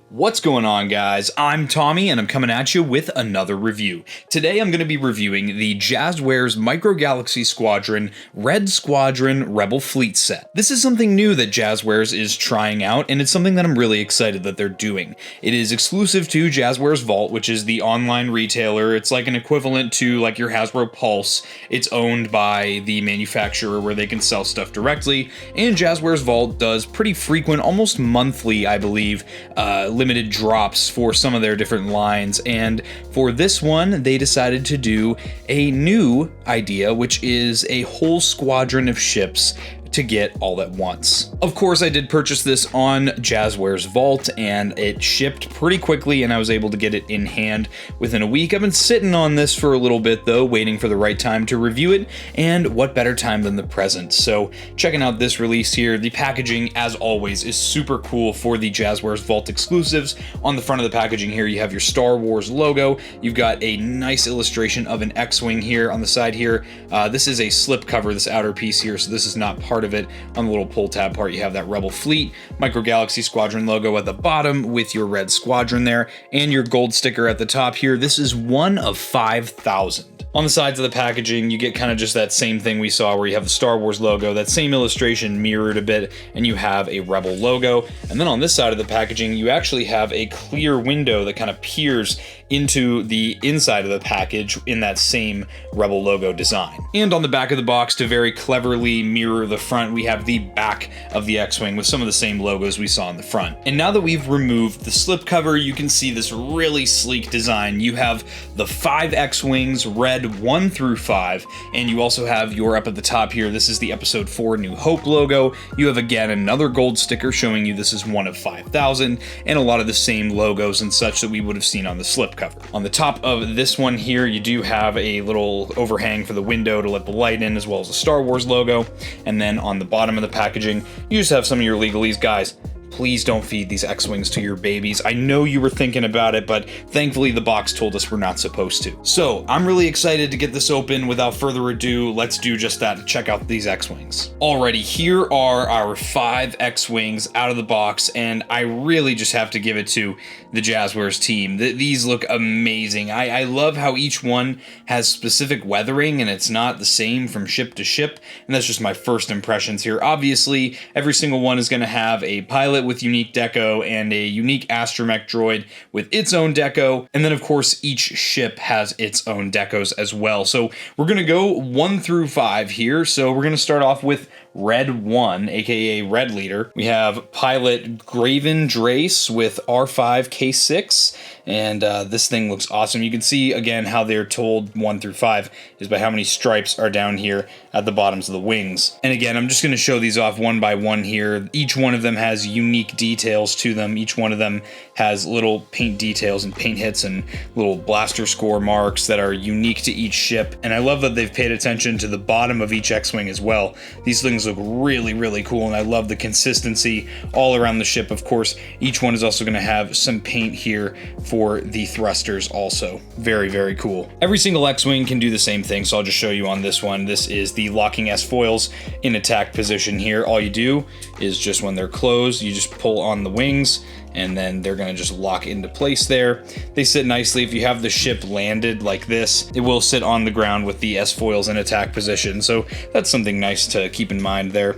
What's going on, guys? I'm Tommy and I'm coming at you with another review. Today I'm going to be reviewing the Jazwares Micro Galaxy Squadron Red Squadron Rebel Fleet set. This is something new that Jazwares is trying out, and it's something that I'm really excited that they're doing. It is exclusive to Jazwares Vault, which is the online retailer. It's like an equivalent to like your Hasbro Pulse. It's owned by the manufacturer where they can sell stuff directly, and Jazwares Vault does pretty frequent, almost monthly, I believe, limited drops for some of their different lines, and for this one they decided to do a new idea, which is a whole squadron of ships to get all at once. Of course, I did purchase this on Jazwares Vault, and it shipped pretty quickly, and I was able to get it in hand within a week. I've been sitting on this for a little bit, though, waiting for the right time to review it, and what better time than the present. So, checking out this release here, the packaging, as always, is super cool for the Jazwares Vault exclusives. On the front of the packaging here, you have your Star Wars logo. You've got a nice illustration of an X-Wing here on the side here. This is a slip cover, this outer piece here, so this is not part of it. On the little pull tab part, you have that Rebel Fleet Micro Galaxy Squadron logo at the bottom with your red squadron there, and your gold sticker at the top here. This is one of 5,000. On the sides of the packaging, you get kind of just that same thing we saw where you have the Star Wars logo, that same illustration mirrored a bit, and you have a Rebel logo. And then on this side of the packaging, you actually have a clear window that kind of peers into the inside of the package in that same Rebel logo design. And on the back of the box, to very cleverly mirror the front, we have the back of the X-Wing with some of the same logos we saw in the front. And now that we've removed the slipcover, you can see this really sleek design. You have the 5 X-Wings, red 1 through 5, and you also have your up at the top here, this is the Episode 4 New Hope logo. You have again another gold sticker showing you this is one of 5,000, and a lot of the same logos and such that we would have seen on the slipcover. On the top of this one here, you do have a little overhang for the window to let the light in, as well as a Star Wars logo, and then on the bottom of the packaging, you just have some of your legalese. Guys, please don't feed these X-Wings to your babies. I know you were thinking about it, but thankfully the box told us we're not supposed to. So I'm really excited to get this open. Without further ado, let's do just that. Check out these X-Wings. Alrighty, here are our 5 X-Wings out of the box, and I really just have to give it to the Jazwares team. These look amazing. I love how each one has specific weathering, and it's not the same from ship to ship, and that's just my first impressions here. Obviously, every single one is going to have a pilot with unique deco and a unique astromech droid with its own deco, and then of course each ship has its own decos as well. So we're going to go 1 through 5 here. So we're going to start off with Red 1, aka Red Leader. We have pilot Graven Drace with R5K6, and this thing looks awesome. You can see again how they're told 1 through 5 is by how many stripes are down here at the bottoms of the wings. And again, I'm just going to show these off one by one here. Each one of them has unique details to them. Each one of them has little paint details and paint hits and little blaster score marks that are unique to each ship. And I love that they've paid attention to the bottom of each X-Wing as well. These things look really, really cool, and I love the consistency all around the ship. Of course, each one is also going to have some paint here for the thrusters also. Very, very cool. Every single X-Wing can do the same thing, so I'll just show you on this one. This is the locking S-foils in attack position here. All you do is just when they're closed, you just pull on the wings, and then they're going to just lock into place there. They sit nicely. If you have the ship landed like this, it will sit on the ground with the S-foils in attack position, so that's something nice to keep in mind there.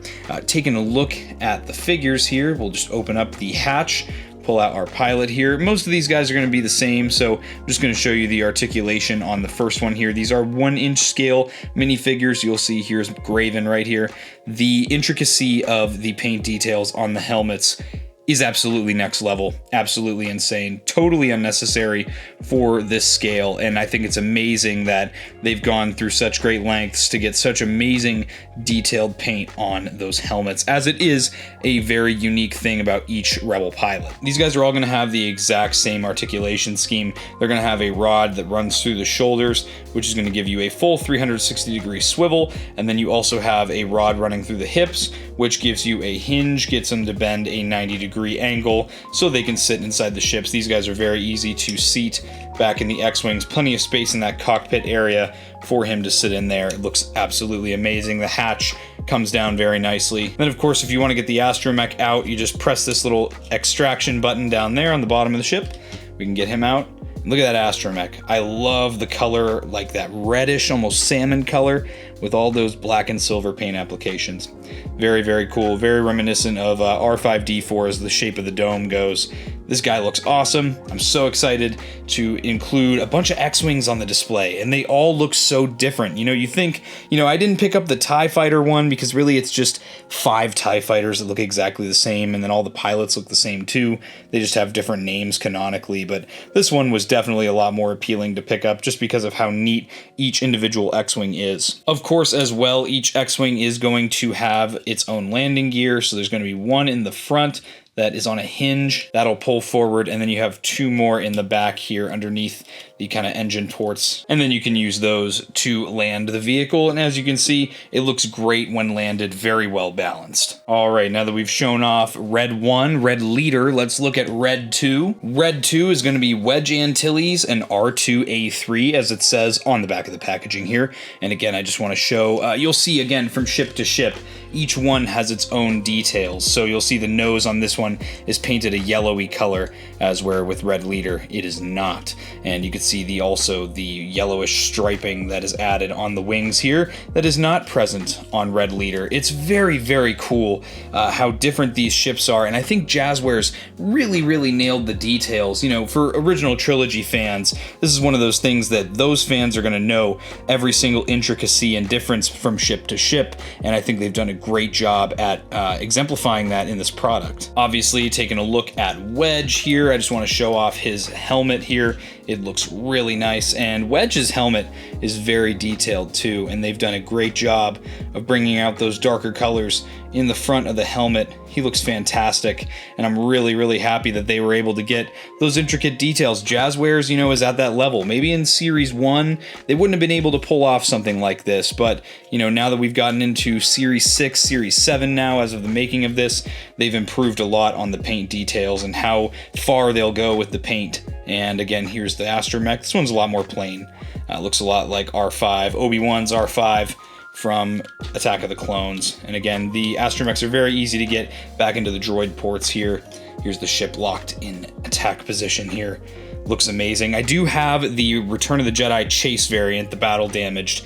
Taking a look at the figures here, we'll just open up the hatch, pull out our pilot here. Most of these guys are going to be the same, so I'm just going to show you the articulation on the first one here. These are 1-inch scale minifigures. You'll see here's Graven right here. The intricacy of the paint details on the helmets is absolutely next level, absolutely insane, totally unnecessary for this scale, and I think it's amazing that they've gone through such great lengths to get such amazing detailed paint on those helmets, as it is a very unique thing about each Rebel pilot. These guys are all going to have the exact same articulation scheme. They're going to have a rod that runs through the shoulders, which is going to give you a full 360-degree swivel, and then you also have a rod running through the hips, which gives you a hinge, gets them to bend a 90-degree 45-degree angle so they can sit inside the ships. These guys are very easy to seat back in the X-Wings. Plenty of space in that cockpit area for him to sit in there. It looks absolutely amazing. The hatch comes down very nicely. Then of course, if you want to get the astromech out, you just press this little extraction button down there on the bottom of the ship. We can get him out. Look at that astromech. I love the color, like that reddish, almost salmon color with all those black and silver paint applications. Very, very cool. Very reminiscent of R5-D4 as the shape of the dome goes. This guy looks awesome. I'm so excited to include a bunch of X-Wings on the display, and they all look so different. You know, you think, you know, I didn't pick up the TIE Fighter one because really it's just 5 TIE Fighters that look exactly the same, and then all the pilots look the same too. They just have different names canonically, but this one was definitely a lot more appealing to pick up just because of how neat each individual X-Wing is. Of course, as well, each X-Wing is going to have its own landing gear, so there's going to be one in the front that is on a hinge that'll pull forward, and then you have 2 more in the back here underneath the kind of engine ports, and then you can use those to land the vehicle. And as you can see, it looks great when landed, very well balanced. All right, now that we've shown off Red 1, Red Leader, let's look at Red 2. Red 2 is going to be Wedge Antilles and R2A3, as it says on the back of the packaging here. And again, I just want to show, you'll see again from ship to ship, each one has its own details. So you'll see the nose on this one is painted a yellowy color, as where with Red Leader it is not. And you can see also the yellowish striping that is added on the wings here that is not present on Red Leader. It's very, very cool how different these ships are, and I think Jazwares really nailed the details. You know, for original trilogy fans, this is one of those things that those fans are going to know every single intricacy and difference from ship to ship, and I think they've done a great job at exemplifying that in this product. Obviously, taking a look at Wedge here, I just want to show off his helmet here. It looks really nice, and Wedge's helmet is very detailed too, and they've done a great job of bringing out those darker colors in the front of the helmet. He looks fantastic, and I'm really happy that they were able to get those intricate details. Jazwares, you know, is at that level. Maybe in Series 1, they wouldn't have been able to pull off something like this, but, you know, now that we've gotten into Series 6, Series 7 now, as of the making of this, they've improved a lot on the paint details and how far they'll go with the paint. And again, here's the astromech. This one's a lot more plain. Looks a lot like R5, Obi-Wan's R5 from Attack of the Clones. And again, the astromechs are very easy to get back into the droid ports here. Here's the ship locked in attack position here. Looks amazing. I do have the Return of the Jedi Chase variant, the battle damaged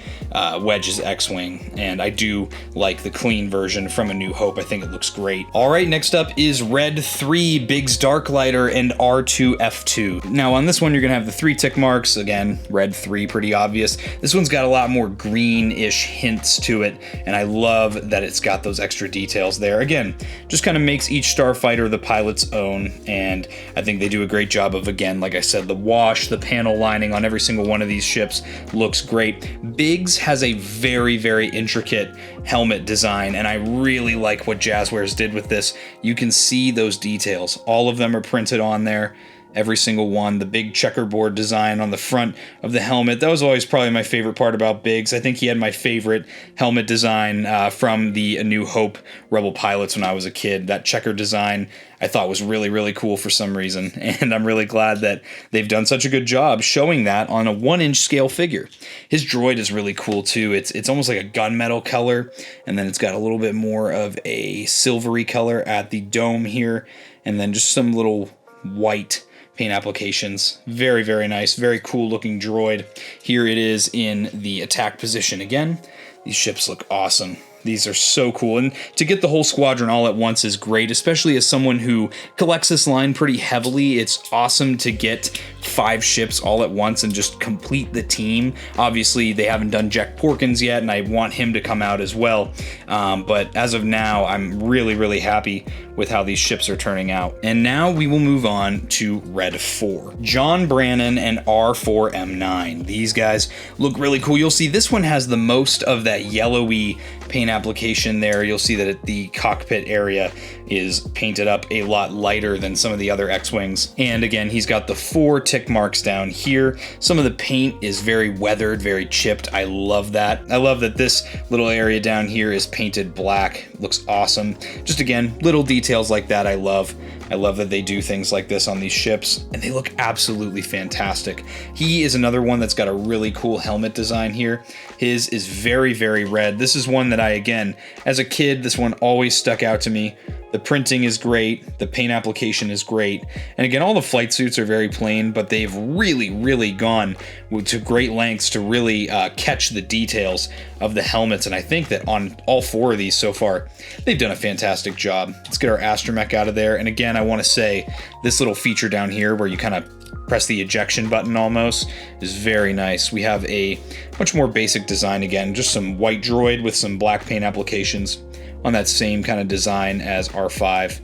Wedge's X-Wing, and I do like the clean version from A New Hope. I think it looks great. All right, next up is Red 3, Biggs Darklighter and R2F2. Now on this one, you're gonna have the 3 tick marks. Again, Red 3, pretty obvious. This one's got a lot more greenish hints to it, and I love that it's got those extra details there. Again, just kind of makes each starfighter the pilot's own, and I think they do a great job of, again, like I said, the wash, the panel lining on every single one of these ships looks great. Biggs has a very intricate helmet design, and I really like what Jazwares did with this. You can see those details. All of them are printed on there. Every single one. The big checkerboard design on the front of the helmet. That was always probably my favorite part about Biggs. I think he had my favorite helmet design from the A New Hope Rebel pilots when I was a kid. That checker design I thought was really cool for some reason, and I'm really glad that they've done such a good job showing that on a 1-inch scale figure. His droid is really cool too. It's almost like a gunmetal color, and then it's got a little bit more of a silvery color at the dome here, and then just some little white paint applications. Very nice, very cool looking droid. Here it is in the attack position again. These ships look awesome. These are so cool, and to get the whole squadron all at once is great, especially as someone who collects this line pretty heavily. It's awesome to get 5 ships all at once and just complete the team. Obviously, they haven't done Jack Porkins yet, and I want him to come out as well, but as of now, I'm really happy with how these ships are turning out. And now we will move on to Red 4. John Brannon and R4M9. These guys look really cool. You'll see this one has the most of that yellowy paint application there. You'll see that at the cockpit area is painted up a lot lighter than some of the other X-Wings. And again, he's got the 4 tick marks down here. Some of the paint is very weathered, very chipped. I love that. I love that this little area down here is painted black. Looks awesome. Just again, little details like that I love. I love that they do things like this on these ships, and they look absolutely fantastic. He is another one that's got a really cool helmet design here. His is very, very red. This is one that I, again, as a kid, this one always stuck out to me. The printing is great, the paint application is great, and again, all the flight suits are very plain, but they've really gone to great lengths to really catch the details of the helmets, and I think that on all 4 of these so far, they've done a fantastic job. Let's get our astromech out of there, and again, I want to say, this little feature down here where you kind of press the ejection button almost is very nice. We have a much more basic design again, just some white droid with some black paint applications on that same kind of design as R5,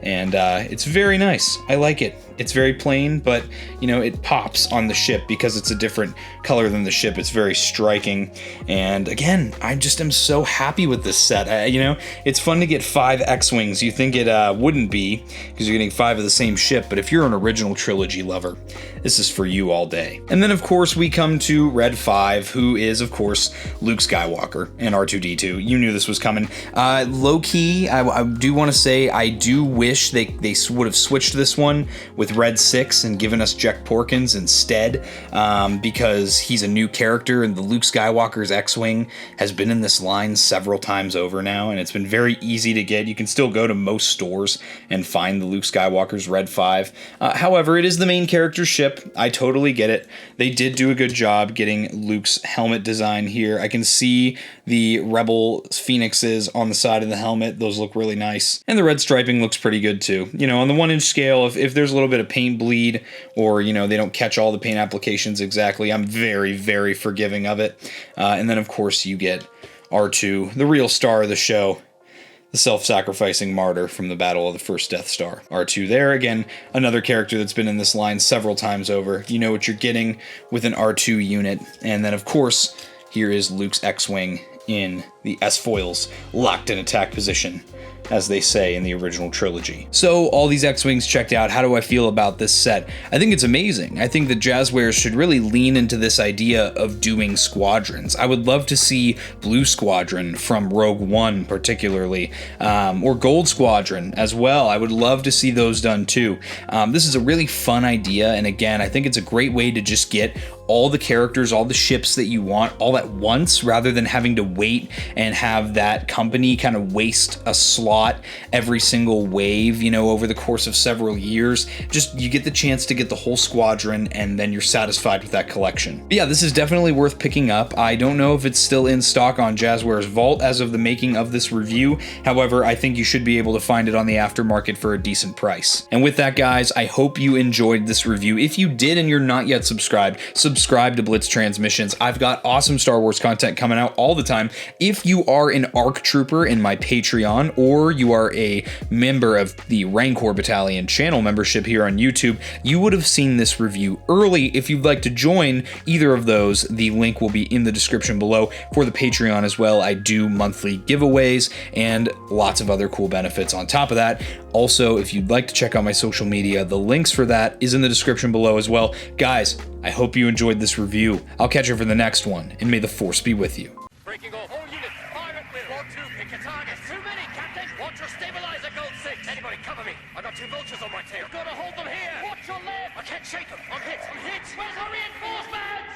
and it's very nice. I like it. It's very plain, but you know, it pops on the ship because it's a different color than the ship. It's very striking, and again, I just am so happy with this set. You know, it's fun to get 5 X-Wings. You think it wouldn't be, because you're getting 5 of the same ship, but if you're an original trilogy lover, this is for you all day. And then of course we come to Red 5, who is of course Luke Skywalker and R2-D2. You knew this was coming. Low-key, I do want to say I do wish they would have switched this one with Red 6 and given us Jack Porkins instead, because he's a new character, and the Luke Skywalker's X-Wing has been in this line several times over now, and it's been very easy to get. You can still go to most stores and find the Luke Skywalker's Red 5. However, it is the main character's ship. I totally get it. They did do a good job getting Luke's helmet design here. I can see the Rebel Phoenixes on the side of the helmet. Those look really nice. And the red striping looks pretty good too. You know, on the 1-inch scale, if there's a little bit of paint bleed, or, you know, they don't catch all the paint applications exactly, I'm very forgiving of it. And then of course you get R2, the real star of the show, the self-sacrificing martyr from the Battle of the First Death Star. R2 there, again, another character that's been in this line several times over. You know what you're getting with an R2 unit. And then of course, here is Luke's X-Wing in the S-foils, locked in attack position, as they say in the original trilogy. So all these X-Wings checked out, how do I feel about this set? I think it's amazing. I think that Jazwares should really lean into this idea of doing squadrons. I would love to see Blue Squadron from Rogue One particularly, or Gold Squadron as well. I would love to see those done too. This is a really fun idea, and again, I think it's a great way to just get all the characters, all the ships that you want all at once, rather than having to wait and have that company kind of waste a slot every single wave, you know, over the course of several years. Just, you get the chance to get the whole squadron, and then you're satisfied with that collection. But yeah, this is definitely worth picking up. I don't know if it's still in stock on Jazwares Vault as of the making of this review. However, I think you should be able to find it on the aftermarket for a decent price. And with that, guys, I hope you enjoyed this review. If you did and you're not yet subscribed to Blitz Transmissions. I've got awesome Star Wars content coming out all the time. If you are an ARC Trooper in my Patreon, or you are a member of the Rancor Battalion channel membership here on YouTube, you would have seen this review early. If you'd like to join either of those, the link will be in the description below. For the Patreon as well, I do monthly giveaways and lots of other cool benefits on top of that. Also, if you'd like to check out my social media, the links for that is in the description below as well. Guys, I hope you enjoyed this review. I'll catch you for the next one, and may the Force be with you. Breaking off all units. Fire at will. Squad 2, pick a target. Too many, Captain. Watch your stabilizer, Gold 6. Anybody cover me. I've got 2 vultures on my tail. You've got to hold them here. Watch your left. I can't shake them. I'm hit. I'm hit. Where's our reinforcements?